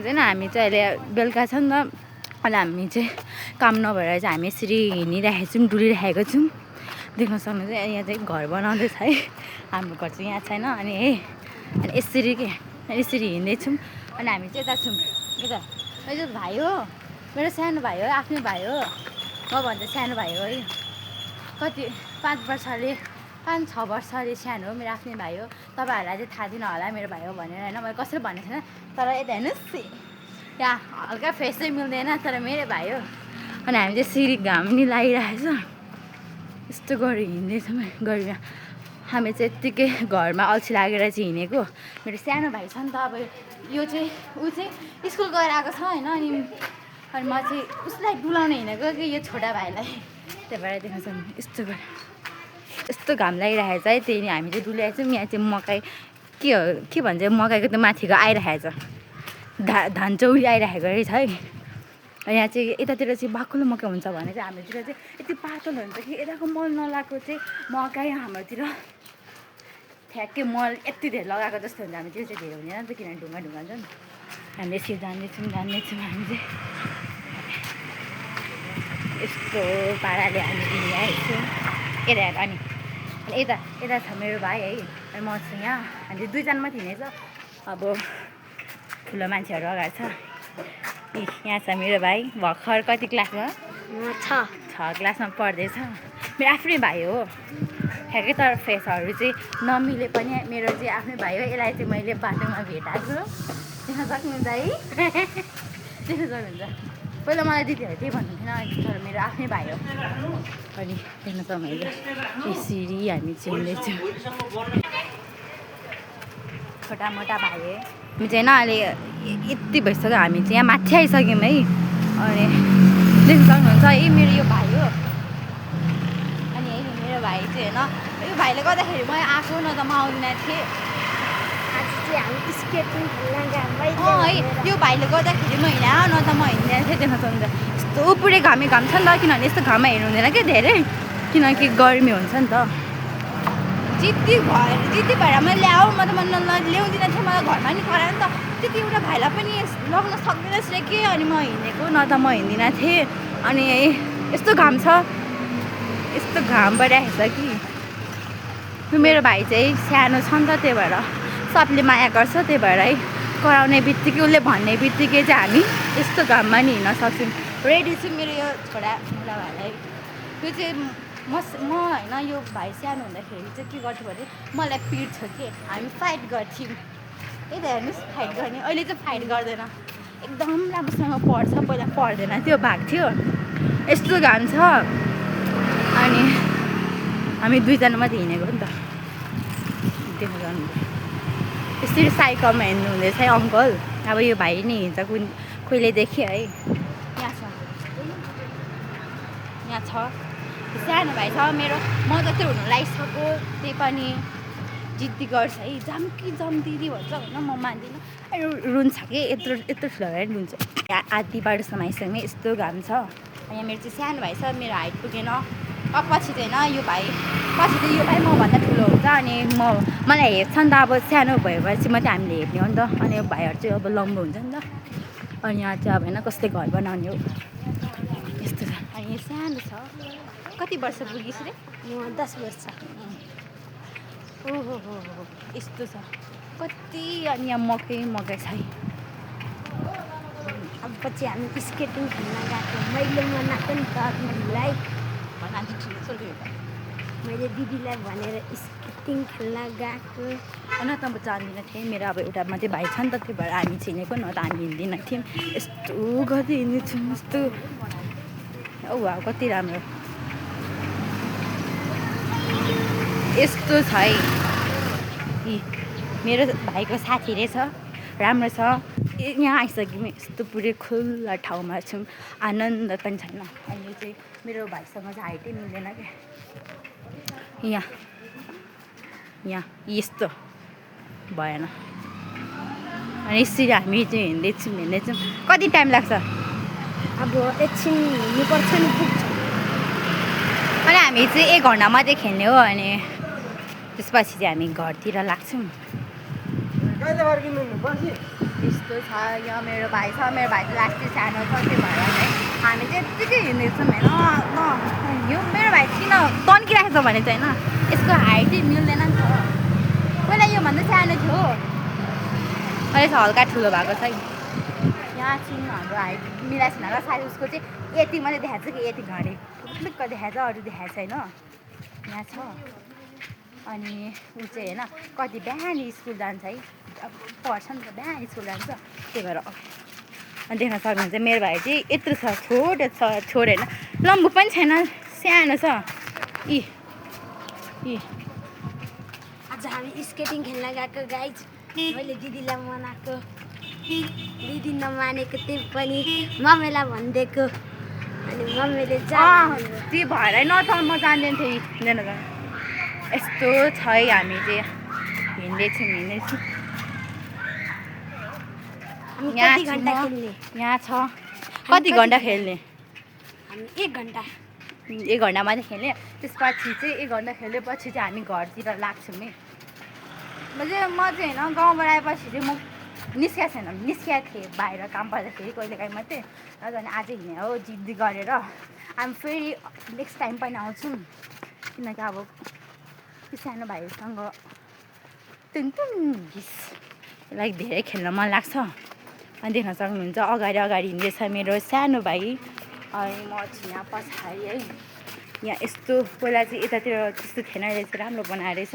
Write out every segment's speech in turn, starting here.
होइन हामी चाहिँ अहिले बेलुका छ नि त अनि हामी चाहिँ काम नभएर चाहिँ हामी यसरी हिँडिरहेको छौँ डुलिरहेको छौँ देख्न सक्नुहुन्छ यहाँ चाहिँ घर बनाउँदैछ है हाम्रो घर चाहिँ यहाँ छैन अनि है अनि यसरी हिँड्दैछौँ अनि हामी चाहिँ यता छौँ यता यो भाइ हो मेरो सानो भाइ हो आफ्नै भाइ हो मभन्दा सानो भाइ हो है कति 5-6 वर्ष अरे सानो हो मेरो आफ्नै भाइ हो तपाईँहरूलाई चाहिँ थाहा थिएन होला मेरो भाइ हो भनेर होइन मैले कसरी भनेको थिएन तर यता हेर्नुहोस् यहाँ हल्का फेस चाहिँ मिल्दैन तर मेरो भाइ हो अनि हामी चाहिँ सिरी घाम नि लागिरहेछ यस्तो गरेर हिँड्दैछौँ गरेर हामी चाहिँ यत्तिकै घरमा अल्छी लागेर चाहिँ हिँडेको मेरो सानो भाइ छ नि त अब यो चाहिँ ऊ चाहिँ स्कुल गएर आएको छ होइन अनि म चाहिँ उसलाई डुलाउन हिँडेको कि यो छोटा भाइलाई त्यही भएर देख्न सक्नु यस्तो गरेर यस्तो घाम लागिरहेको छ है त्यही हामी चाहिँ डुलिरहेको छौँ यहाँ चाहिँ मकै के भन्छ मकैको त्यो माथिको आइरहेको छ धान चौरी आइरहेको रहेछ है यहाँ चाहिँ यतातिर चाहिँ बाक्लो मकै हुन्छ भने चाहिँ हाम्रोतिर चाहिँ यति पातल हुन्छ कि यताको मल नलाएको चाहिँ मकै हाम्रोतिर ठ्याक्कै मल यति धेरै लगाएको जस्तो हुन्छ हामी त्यो चाहिँ धेरै हुँदैन नि त किनभने ढुङ्गा हुन्छ नि हामीले यसरी जान्दैछौँ हामी चाहिँ यस्तो पाराले हामी हिँडिरहेको छौँ यता हेर अनि यता छ मेरो भाइ है अनि म छु यहाँ हामी दुईजना मात्रै हिँडेछ अब ठुलो मान्छेहरू अगाडि छ यहाँ छ मेरो भाइ भर्खर कति क्लासमा 6 क्लासमा पढ्दैछ मेरो आफ्नै भाइ हो ठ्याक्कै तर फेसहरू चाहिँ नमिले पनि मेरो चाहिँ आफ्नै भाइ हो यसलाई चाहिँ मैले बाटोमा भेटाएको देख्न सक्नुहुन्छ है देख्न सक्नुहुन्छ पहिला मलाई दिदीहरू त्यही भन्नुहुन्थेन तर मेरो आफ्नै भाइ हो अनि देख्न सक्नुहुन्छ यसरी हामी चिन्दैछौँ छोटा मोटा भाइ है हामी चाहिँ होइन अहिले यति भइसक्यो हामी चाहिँ यहाँ माथि आइसक्यौँ है अनि देख्न सक्नुहुन्छ है मेरो यो भाइ हो अनि है मेरो भाइ चाहिँ होइन यो भाइले गर्दाखेरि म आएको न त म आउँदिन थिएँ है यो भाइले गर्दाखेरि म हिँड न त म हिँड्दैन थिएँ देख्न सक्नुहुन्छ यस्तो पुरै घाम छ नि त किनभने यस्तो घाममा हेर्नु हुँदैन क्या धेरै किनकि गर्मी हुन्छ नि त जिद्दी भएर मैले ल्याऊ म त ल्याउँदिनँ थिएँ मलाई घरमा नि करायो नि त त्यति एउटा भाइलाई पनि लग्न सक्दैन रहेछ के अनि म हिँडेको न त म हिँड्दिनँ थिएँ अनि यस्तो घाम छ यस्तो घाम परिरहेको छ कि मेरो भाइ चाहिँ सानो छ नि त त्यही भएर सबले माया गर्छ त्यही भएर है कराउने बित्तिकै उसले भन्ने बित्तिकै चाहिँ हामी यस्तो घाममा नि हिँड्न सक्छौँ रेडी छु मेरो यो छोरा मुला भाइलाई यो चाहिँ म होइन यो भाइ सानो हुँदाखेरि चाहिँ के गर्थ्यो भने मलाई पिट्छ कि हामी फाइट गर्थ्यौँ यता हेर्नुहोस् फाइट गर्ने अहिले चाहिँ फाइट गर्दैन एकदम राम्रोसँग पढ्छ पहिला पढ्दैन त्यो भाग्थ्यो यस्तो घाम छ अनि हामी दुईजना मात्रै हिँडेको नि त देख्नु जानु यसरी साइकलमा हिँड्नु हुँदैछ है अङ्कल अब यो भाइ नै हिँड्छ कहिले देखेँ है यहाँ छ सानो भाइ छ मेरो म जस्तै हुनु लागिसक्यो त्यही पनि जिद्दी गर्छ है जाम दिदी भन्छ होइन म मान्दिनँ रुन्छ कि यत्रो ठुलो भएर नि रुन्छ आधी बाटोसम्म आइसक्यो यस्तो घाम छ यहाँ मेरो चाहिँ सानो भाइ छ मेरो हाइट पुगेन पछि चाहिँ होइन यो भाइ पछि चाहिँ यो भाइ मभन्दा ठुलो हुन्छ अनि मलाई हेर्छ नि त अब सानो भएपछि मात्रै हामीले हेर्ने हो नि त अनि यो भाइहरू चाहिँ अब लम्बो हुन्छ नि त अनि यहाँ चाहिँ अब होइन कसले घर बनाउने हो यस्तो छ अनि सानो छ कति वर्ष पुगिस् रे 10 वर्ष ओहो हो यस्तो छ कति अनि यहाँ मकै छ है अब पछि हामी स्केटिङ खेल्न गएको मैले मनाएको नि त दिदीलाई मैले दिदीलाई भनेर स्केटिङ खेल्न गएको न त म जान्दिनँ थिएँ मेरो अब एउटा मात्रै भाइ छ नि त त्यही भएर हामी चिनेको न त हामी हिँड्दिनँ थियौँ यस्तो गर्दै हिँड्दैछौँ यस्तो औ कति राम्रो यस्तो छ है मेरो भाइको साथी रहेछ राम्रो छ यहाँ आइसक्यौँ यस्तो पुरै खुल्ला ठाउँमा छौँ आनन्द पनि छैन अनि चाहिँ मेरो भाइसँग चाहिँ हाइटै मिल्दैन क्या यहाँ यस्तो भएन अनि यसरी हामी चाहिँ हिँड्दैछौँ कति टाइम लाग्छ अब एकछिन हिँड्नुपर्छ नि पुग्छ अनि हामी चाहिँ 1 घन्टा मात्रै खेल्ने हो अनि त्यसपछि चाहिँ हामी घरतिर लाग्छौँ कहिले फर्किनु यस्तो छ यहाँ मेरो भाइ छ मेरो भाइ चाहिँ लास्टै सानो छ त्यो भएर चाहिँ हामी चाहिँ यत्तिकै हिँड्दैछौँ होइन यो मेरो भाइ किन तन्किरहेको छ भने चाहिँ होइन यसको हाइटै मिल्दैन नि त पहिला योभन्दा सानो थियो अहिले चाहिँ हल्का ठुलो भएको छ यहाँ चाहिँ हाम्रो हाइट मिलाएको छैन र सायद उसको चाहिँ यति मात्रै देखाएको छ कि यति घडी टुप्लिक्क देखाएको छ अरू देखाएको छैन यहाँ छ अनि ऊ चाहिँ होइन कति बिहान स्कुल जान्छ है अब पढ्छ नि त बिहान स्कुल जान्छ त्यही भएर अनि देख्न सक्नुहुन्छ मेरो भाइ चाहिँ यत्रो छ छोटो छ छोटो होइन लम्बु पनि छैन सानो छ आज हामी स्केटिङ खेल्न गएको गाइज मैले दिदीलाई मनाएको दिदी नमानेको त्यही पनि मम्मीलाई भनिदिएको अनि मम्मीले त्यो भएर न त म जान्दैन थिएँ हिँड्दैन त यस्तो छ है हामी चाहिँ हिँड्दैछौँ यहाँ छ कति घन्टा खेल्ने हामी 1 घन्टा 1 घन्टा मात्रै खेल्ने त्यसपछि चाहिँ 1 घन्टा खेलेपछि चाहिँ हामी घरतिर लाग्छौँ नि म चाहिँ होइन गाउँबाट आएपछि चाहिँ म निस्किएको छैन निस्किएको थिएँ बाहिर काम पर्दाखेरि कहिलेकाहीँ मात्रै र झन् आज हिँडेँ हो जिद्दी गरेर हामी फेरि नेक्स्ट टाइम पनि आउँछौँ किनकि अब सानो भाइसँग लाइक धेरै खेल्न मन लाग्छ अनि देख्न सक्नुहुन्छ अगाडि हिँड्दैछ मेरो सानो भाइ अनि म चाहिँ यहाँ पछाडि है यहाँ यस्तो पहिला चाहिँ यतातिर त्यस्तो थिएन रहेछ राम्रो बनाएर रहेछ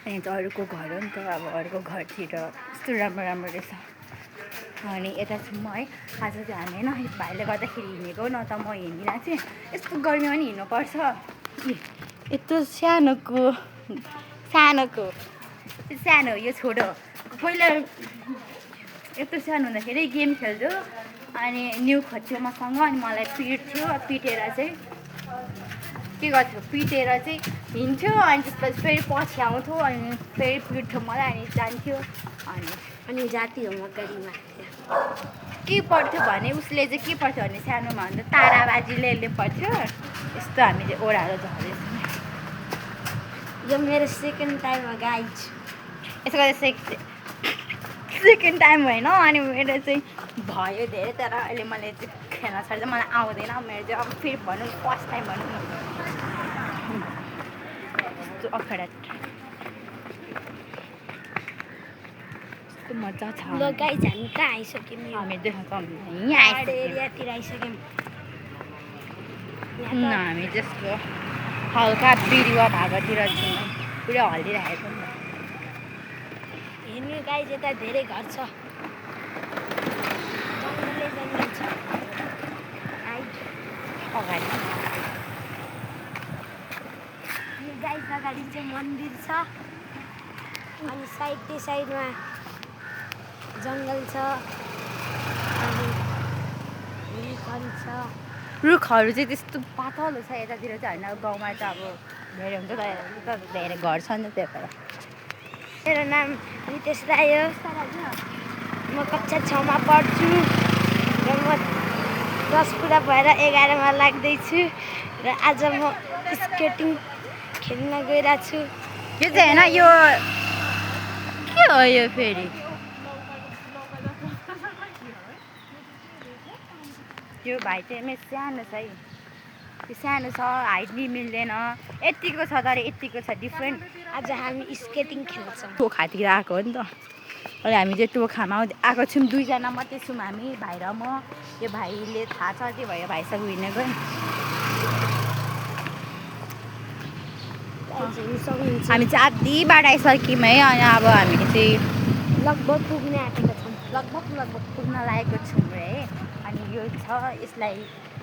अनि त अरूको घर हो नि त अब अरूको घरतिर यस्तो राम्रो रहेछ अनि यता चाहिँ म है आज चाहिँ हामी होइन भाइले गर्दाखेरि हिँडेको न त म हिँड्दिनँ चाहिँ यस्तो गर्मीमा पनि हिँड्नुपर्छ यत्रो सानो यो छोटो पहिला यत्रो सानो हुँदाखेरि गेम खेल्थ्यो अनि न्यु खोज्थ्यो मसँग अनि मलाई पिटेर चाहिँ के गर्थ्यो पिटेर चाहिँ हिँड्थ्यो अनि त्यसपछि फेरि पछि आउँथ्यो अनि फेरि पिट्थ्यो मलाई अनि जान्थ्यो अनि जाति होमवर्क गरिमा के पढ्थ्यो भने उसले चाहिँ के पढ्थ्यो भने सानोमा भन्दा ताराबाजीले पढ्थ्यो यस्तो हामी चाहिँ ओह्रालो झर्दैछौँ यो मेरो सेकेन्ड टाइम हो गाइज यसो गर्दा सेकेन्ड टाइम होइन अनि मेरो चाहिँ भयो धेरै तर अहिले मैले चाहिँ खेल्न छोड्दा मलाई आउँदैन मेरो चाहिँ अब फेरि भनौँ फर्स्ट टाइम भनौँ न यस्तो अखडा यस्तो मजा छ ल गाइज हामी कहाँ आइसक्यौँ हामी देख्न सक्नुहुन्छ यहाँ एरियातिर आइसक्यौँ हामी जस्तो हल्का बिरुवा भागतिर छौँ पुरै हल्लिरहेको नि हेर्नु गाइज यता धेरै घर छ जङ्गल छ अगाडि यो गाइज अगाडि चाहिँ मन्दिर छ अनि साइडमा जङ्गल छ अनि रुखहरू छ रुखहरू चाहिँ त्यस्तो पातलो छ यतातिर चाहिँ होइन गाउँमा त अब धेरै हुन्छ तर धेरै घर छ नि त्यही भएर मेरो नाम नितेश राई हो म कक्षा 6 मा पढ्छु र म 10 पुरा भएर 11 मा लाग्दैछु र आज म स्केटिङ खेल्न गइरहेको छु यो चाहिँ होइन यो के हो यो फेरि यो भाइ चाहिँ मेरो सानो छ है त्यो सानो छ हाइट नि मिल्दैन यत्तिको छ तर यत्तिको छ डिफ्रेन्ट आज हामी स्केटिङ खेल्छौँ टोखातिर आएको हो नि त अहिले हामी चाहिँ टोखामा आएको छौँ 2 जना मात्रै छौँ हामी भाइ र म यो भाइले थाहा छ त्यो भयो भाइसँग हिँड्न गयो हामी चाहिँ आधी बाटो आइसक्यौँ है अनि अब हामी चाहिँ लगभग पुग्न आँटेका छौँ लगभग पुग्न लागेको छौँ है अनि यो छ यसलाई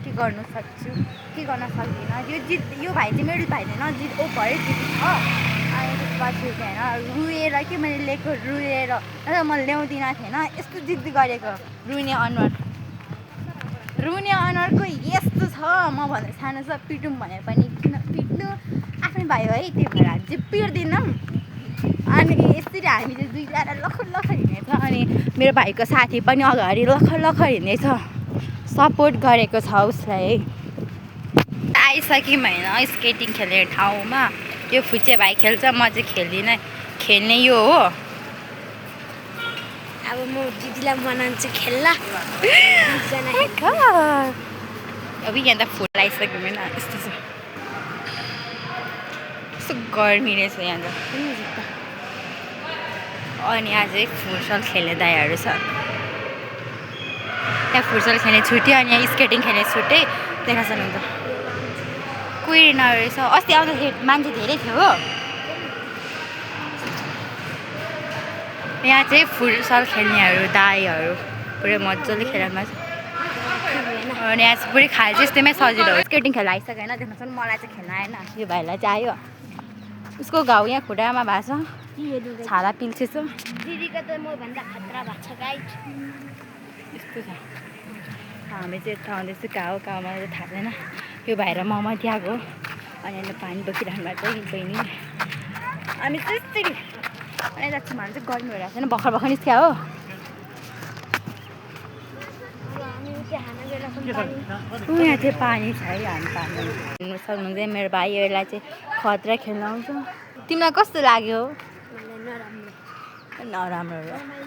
के गर्न सक्छु के गर्न सक्दिनँ यो भाइ चाहिँ मेरो भाइ होइन जित ओभरै जित छ अनि त्यसपछि चाहिँ होइन रुएर के मैले लिएको रुएर तर म ल्याउँदिनँ थिएँ होइन यस्तो जिद्दी गरेको रुने अनुहारको यस्तो छ म भनेर सानो छ पिटौँ भने पनि किन पिट्नु आफ्नै भाइ हो है त्यही भएर हामी चाहिँ पिट्दैनौँ अनि यसरी हामी चाहिँ 2 जना लखर हिँड्नेछ अनि मेरो भाइको साथी पनि अगाडि लखर हिँड्दैछ सपोर्ट गरेको छ उसलाई आइसक्यौँ होइन स्केटिङ खेल्ने ठाउँमा यो फुच्चे भाइ खेल्छ म चाहिँ खेल्दिनँ खेल्ने यो हो अब म दिदीलाई मनाउँछु खेल्न अब यहाँ त फुल आइसक्यो होइन यस्तो छ कस्तो गर्मी रहेछ यहाँ त अनि यहाँ चाहिँ फुटसल खेल्ने दाइहरू छ यहाँ फुटसल खेल्ने छुट्यो अनि यहाँ स्केटिङ खेल्ने छुट्टै देख्न सक्नुहुन्छ कोही नरहेछ अस्ति आउँदाखेरि मान्छे धेरै थियो हो यहाँ चाहिँ फुटसल खेल्नेहरू दाइहरू पुरै मजाले खेल्नमा छ अनि यहाँ चाहिँ पुरै खाए चाहिँ यस्तैमै सजिलो हो स्केटिङ खेल्न आइसक्यो होइन देख्न सक्नु मलाई चाहिँ खेल्न आएन यो भाइलाई चाहिँ आयो उसको घाउ यहाँ खुट्टामा भएको छ छाला पिल्छेछ दिदीको त मभन्दा खतरा भएको छ गाइड यस्तो छ हामी चाहिँ यता आउँदैछु कहाँ हो मलाई चाहिँ थाहा छैन यो भाइ र ममा त्यहाँको अनि अहिले पानी बोकिरहनु भएको छ बहिनी अनि त्यसरी अनि जान्छु भने चाहिँ गर्मी भइरहेको छैन भर्खर भर्खर निस्क्या हो यहाँ चाहिँ पानी छ है हामी पानी हेर्नु सक्नुहुन्छ मेरो भाइहरूलाई चाहिँ खतरा खेल्न आउँछ तिमीलाई कस्तो लाग्यो मलाई नराम्रो नराम्रो